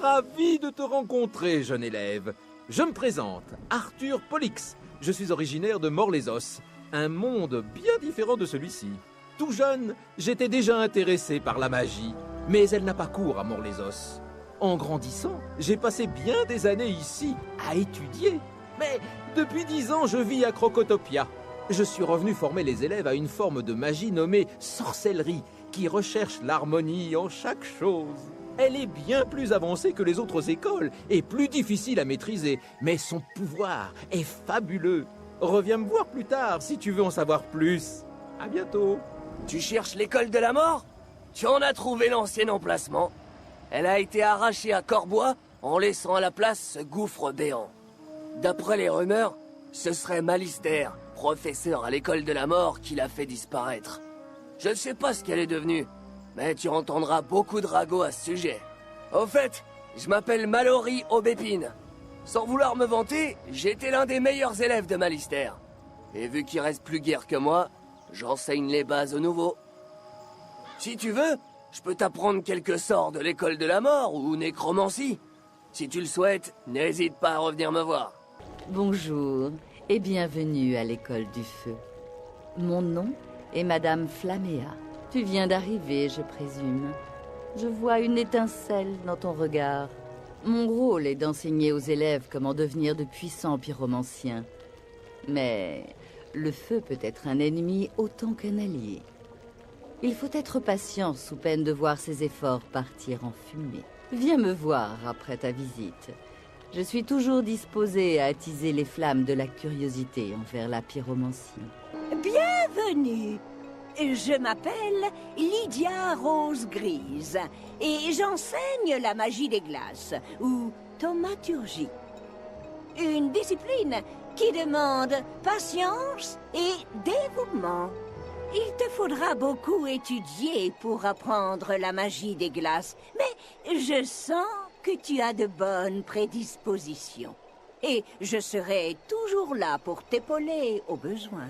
ravi de te rencontrer, jeune élève. Je me présente, Arthur Pollux. Je suis originaire de Morlésos, un monde bien différent de celui-ci. Tout jeune, j'étais déjà intéressé par la magie, mais elle n'a pas cours à Morlésos. En grandissant, j'ai passé bien des années ici, à étudier. Mais depuis 10 ans, je vis à Crocotopia. Je suis revenu former les élèves à une forme de magie nommée sorcellerie, qui recherche l'harmonie en chaque chose. Elle est bien plus avancée que les autres écoles et plus difficile à maîtriser, mais son pouvoir est fabuleux. Reviens me voir plus tard si tu veux en savoir plus. À bientôt. Tu cherches l'école de la mort? Tu en as trouvé l'ancien emplacement. Elle a été arrachée à Corbois en laissant à la place ce gouffre béant. D'après les rumeurs, ce serait Malister, professeur à l'école de la mort, qui l'a fait disparaître. Je ne sais pas ce qu'elle est devenue, mais tu entendras beaucoup de ragots à ce sujet. Au fait, je m'appelle Mallory Aubépine. Sans vouloir me vanter, j'ai été l'un des meilleurs élèves de Malister. Et vu qu'il reste plus guère que moi, j'enseigne les bases aux nouveaux. Si tu veux, je peux t'apprendre quelques sorts de l'école de la mort ou nécromancie. Si tu le souhaites, n'hésite pas à revenir me voir. Bonjour et bienvenue à l'école du feu. Mon nom est Madame Flaméa. Tu viens d'arriver, je présume. Je vois une étincelle dans ton regard. Mon rôle est d'enseigner aux élèves comment devenir de puissants pyromanciens. Mais le feu peut être un ennemi autant qu'un allié. Il faut être patient sous peine de voir ses efforts partir en fumée. Viens me voir après ta visite. Je suis toujours disposée à attiser les flammes de la curiosité envers la pyromancie. Bienvenue. Je m'appelle Lydia Rose Grise et j'enseigne la magie des glaces, ou thaumaturgie. Une discipline qui demande patience et dévouement. Il te faudra beaucoup étudier pour apprendre la magie des glaces, mais je sens que tu as de bonnes prédispositions. Et je serai toujours là pour t'épauler au besoin.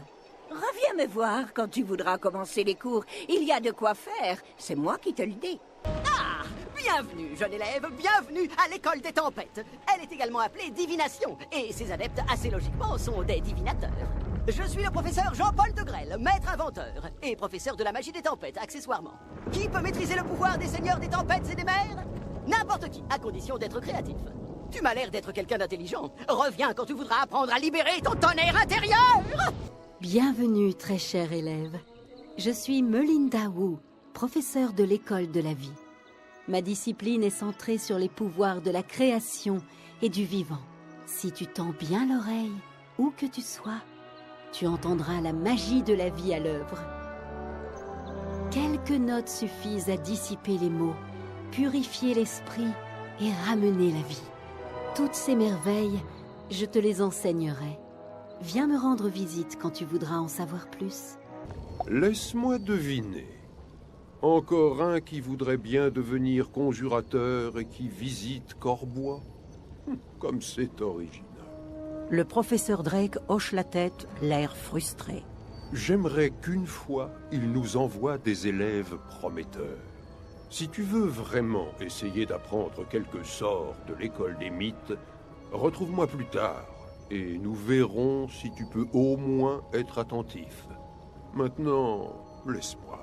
Reviens me voir quand tu voudras commencer les cours. Il y a de quoi faire, c'est moi qui te le dis. Ah! Bienvenue, jeune élève, bienvenue à l'école des tempêtes. Elle est également appelée divination, et ses adeptes, assez logiquement, sont des divinateurs. Je suis le professeur Jean-Paul de Grelle, maître inventeur, et professeur de la magie des tempêtes, accessoirement. Qui peut maîtriser le pouvoir des seigneurs des tempêtes et des mers? N'importe qui, à condition d'être créatif. Tu m'as l'air d'être quelqu'un d'intelligent. Reviens quand tu voudras apprendre à libérer ton tonnerre intérieur! Bienvenue, très cher élève. Je suis Melinda Wu, professeure de l'école de la vie. Ma discipline est centrée sur les pouvoirs de la création et du vivant. Si tu tends bien l'oreille, où que tu sois, tu entendras la magie de la vie à l'œuvre. Quelques notes suffisent à dissiper les maux, purifier l'esprit et ramener la vie. Toutes ces merveilles, je te les enseignerai. Viens me rendre visite quand tu voudras en savoir plus. Laisse-moi deviner. Encore un qui voudrait bien devenir conjurateur et qui visite Corbois. Comme c'est original. Le professeur Drake hoche la tête, l'air frustré. J'aimerais qu'une fois, il nous envoie des élèves prometteurs. Si tu veux vraiment essayer d'apprendre quelques sorts de l'école des mythes, retrouve-moi plus tard, et nous verrons si tu peux au moins être attentif. Maintenant, laisse-moi.